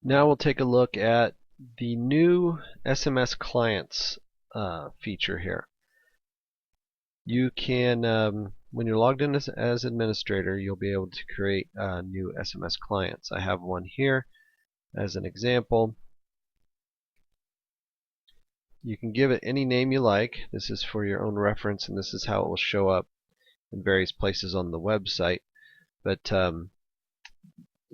Now we'll take a look at the new SMS Clients feature here. You can, when you're logged in as administrator, you'll be able to create new SMS clients. I have one here as an example. You can give it any name you like. This is for your own reference, and this is how it will show up in various places on the website. But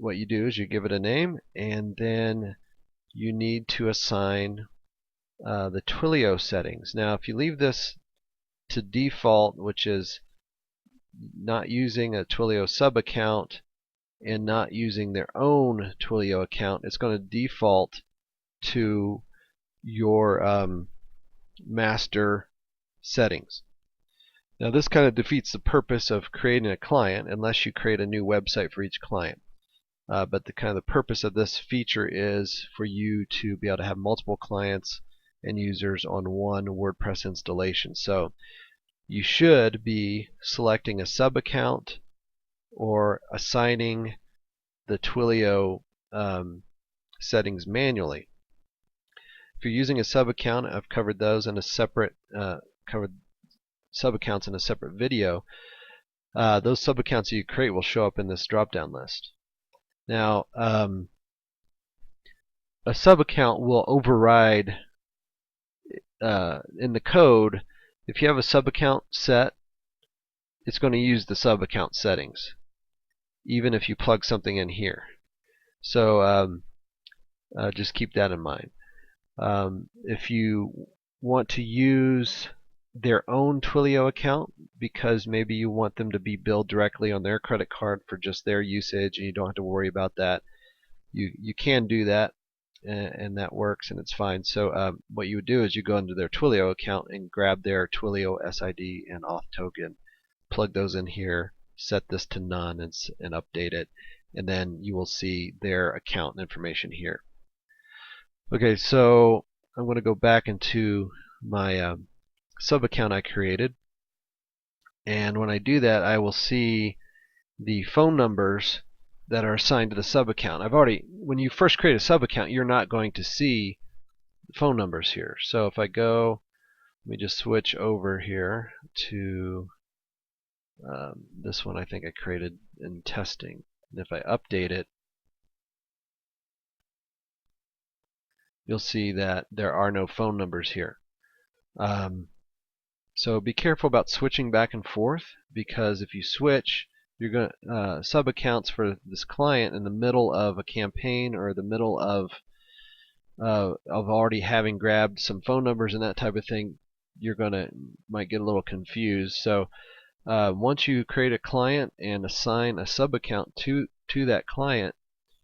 what you do is you give it a name, and then you need to assign the Twilio settings. Now, if you leave this to default, which is not using a Twilio sub account and not using their own Twilio account, it's going to default to your master settings. Now, this kind of defeats the purpose of creating a client unless you create a new website for each client. But the purpose of this feature is for you to be able to have multiple clients and users on one WordPress installation. So you should be selecting a sub account or assigning the Twilio settings manually. If you're using a sub account, I've covered those in a separate covered sub accounts in a separate video. Those sub accounts that you create will show up in this drop down list. Now, a sub account will override in the code. If you have a sub account set, it's going to use the sub account settings, even if you plug something in here. So just keep that in mind. If you want to use their own Twilio account because maybe you want them to be billed directly on their credit card for just their usage and you don't have to worry about that, you can do that, and that works and it's fine. So what you would do is you go into their Twilio account and grab their Twilio SID and auth token, plug those in here, set this to none and update it, and then you will see their account information here. Okay, so I'm going to go back into my sub account I created, and when I do that I will see the phone numbers that are assigned to the sub account. When you first create a sub account, you're not going to see phone numbers here. So if I go, let me just switch over here to this one I think I created in testing, and if I update it, you'll see that there are no phone numbers here. So be careful about switching back and forth, because if you switch, you're going to sub accounts for this client in the middle of a campaign or the middle of already having grabbed some phone numbers and that type of thing, might get a little confused. So once you create a client and assign a sub account to that client,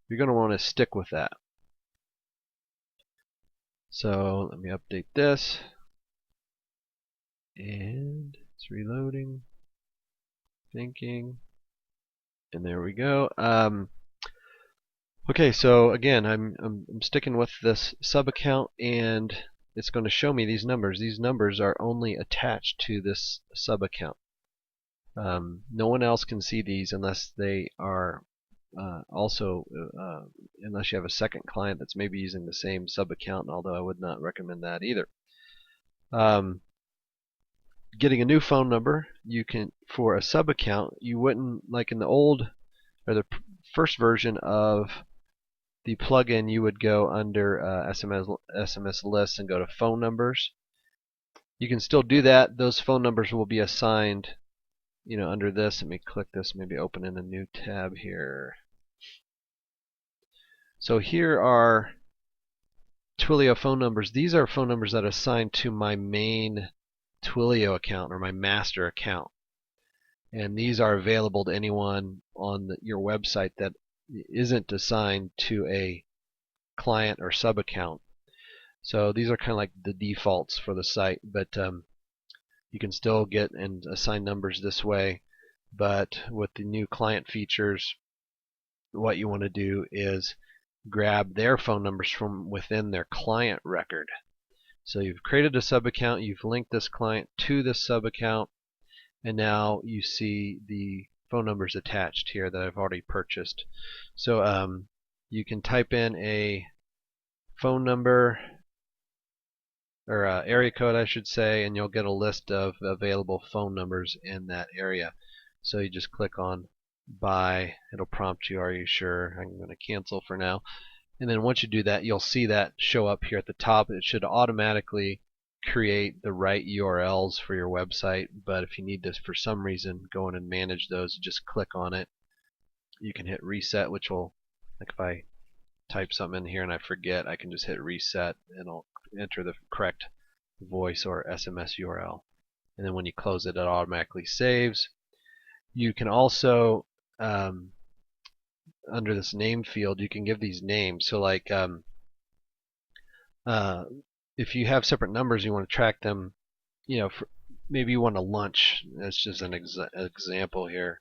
you're going to want to stick with that. So let me update this, and it's reloading, thinking, and there we go. Okay, so again, I'm sticking with this sub account, and it's going to show me these numbers. These numbers are only attached to this sub account. No one else can see these unless they are unless you have a second client that's maybe using the same sub account, although I would not recommend that either. Getting a new phone number, you can, for a sub account, you wouldn't, like in the old or the first version of the plugin, you would go under SMS lists and go to phone numbers. You can still do that. Those phone numbers will be assigned, under this. Let me click this, maybe open in a new tab here. So here are Twilio phone numbers. These are phone numbers that are assigned to my main Twilio account or my master account, and these are available to anyone on your website that isn't assigned to a client or sub account. So these are kind of like the defaults for the site, but you can still get and assign numbers this way. But with the new client features, what you want to do is grab their phone numbers from within their client record. So you've created a sub account, you've linked this client to this sub account, and now you see the phone numbers attached here that I've already purchased. So you can type in a phone number or area code, I should say, and you'll get a list of available phone numbers in that area. So you just click on buy. It'll prompt you, are you sure? I'm going to cancel for now. And then once you do that, you'll see that show up here at the top. It should automatically create the right URLs for your website, but if you need to, for some reason, go in and manage those, just click on it. You can hit reset, which will, like if I type something in here and I forget, I can just hit reset and it'll enter the correct voice or SMS URL. And then when you close it, it automatically saves. You can also, under this name field, you can give these names. So like if you have separate numbers, you want to track them, maybe you want a lunch. That's just an example here.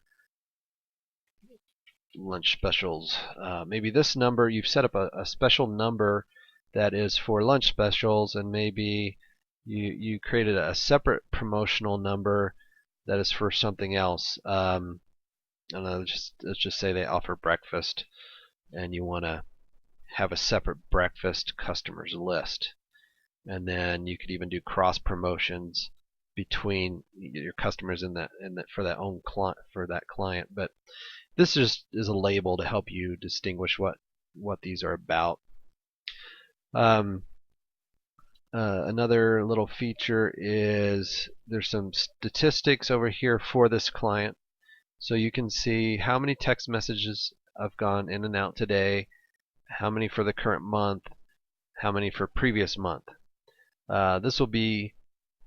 Lunch specials. Maybe this number, you've set up a special number that is for lunch specials, and maybe you created a separate promotional number that is for something else. I don't know, let's just say they offer breakfast, and you want to have a separate breakfast customers list. And then you could even do cross promotions between your customers for that client. But this is a label to help you distinguish what these are about. Another little feature is there's some statistics over here for this client. So you can see how many text messages have gone in and out today, how many for the current month, how many for previous month. This will be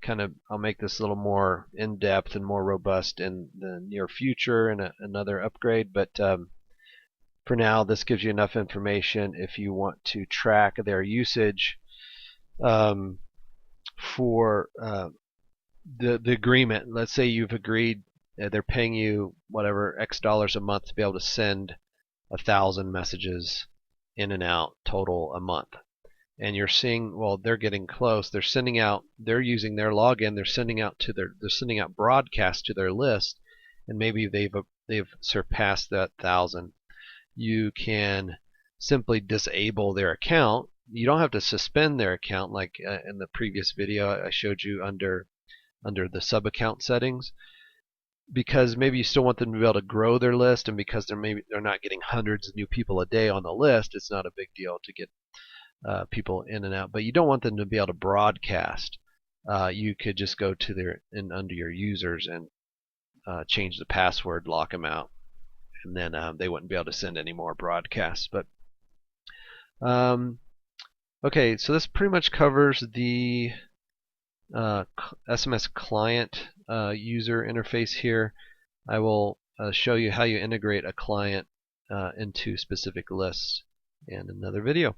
I'll make this a little more in-depth and more robust in the near future in another upgrade, but for now this gives you enough information if you want to track their usage for the agreement. Let's say you've agreed they're paying you whatever X dollars a month to be able to send 1,000 messages in and out total a month. And you're seeing, well, they're getting close. They're using their login. They're sending out broadcasts to their list, and maybe they've surpassed that 1,000. You can simply disable their account. You don't have to suspend their account like in the previous video I showed you under the sub account settings, because maybe you still want them to be able to grow their list, and because they're not getting hundreds of new people a day on the list, it's not a big deal to get people in and out. But you don't want them to be able to broadcast. You could just go to under your users and change the password, lock them out, and then they wouldn't be able to send any more broadcasts. But okay, so this pretty much covers the SMS client user interface here. I will show you how you integrate a client into specific lists in another video.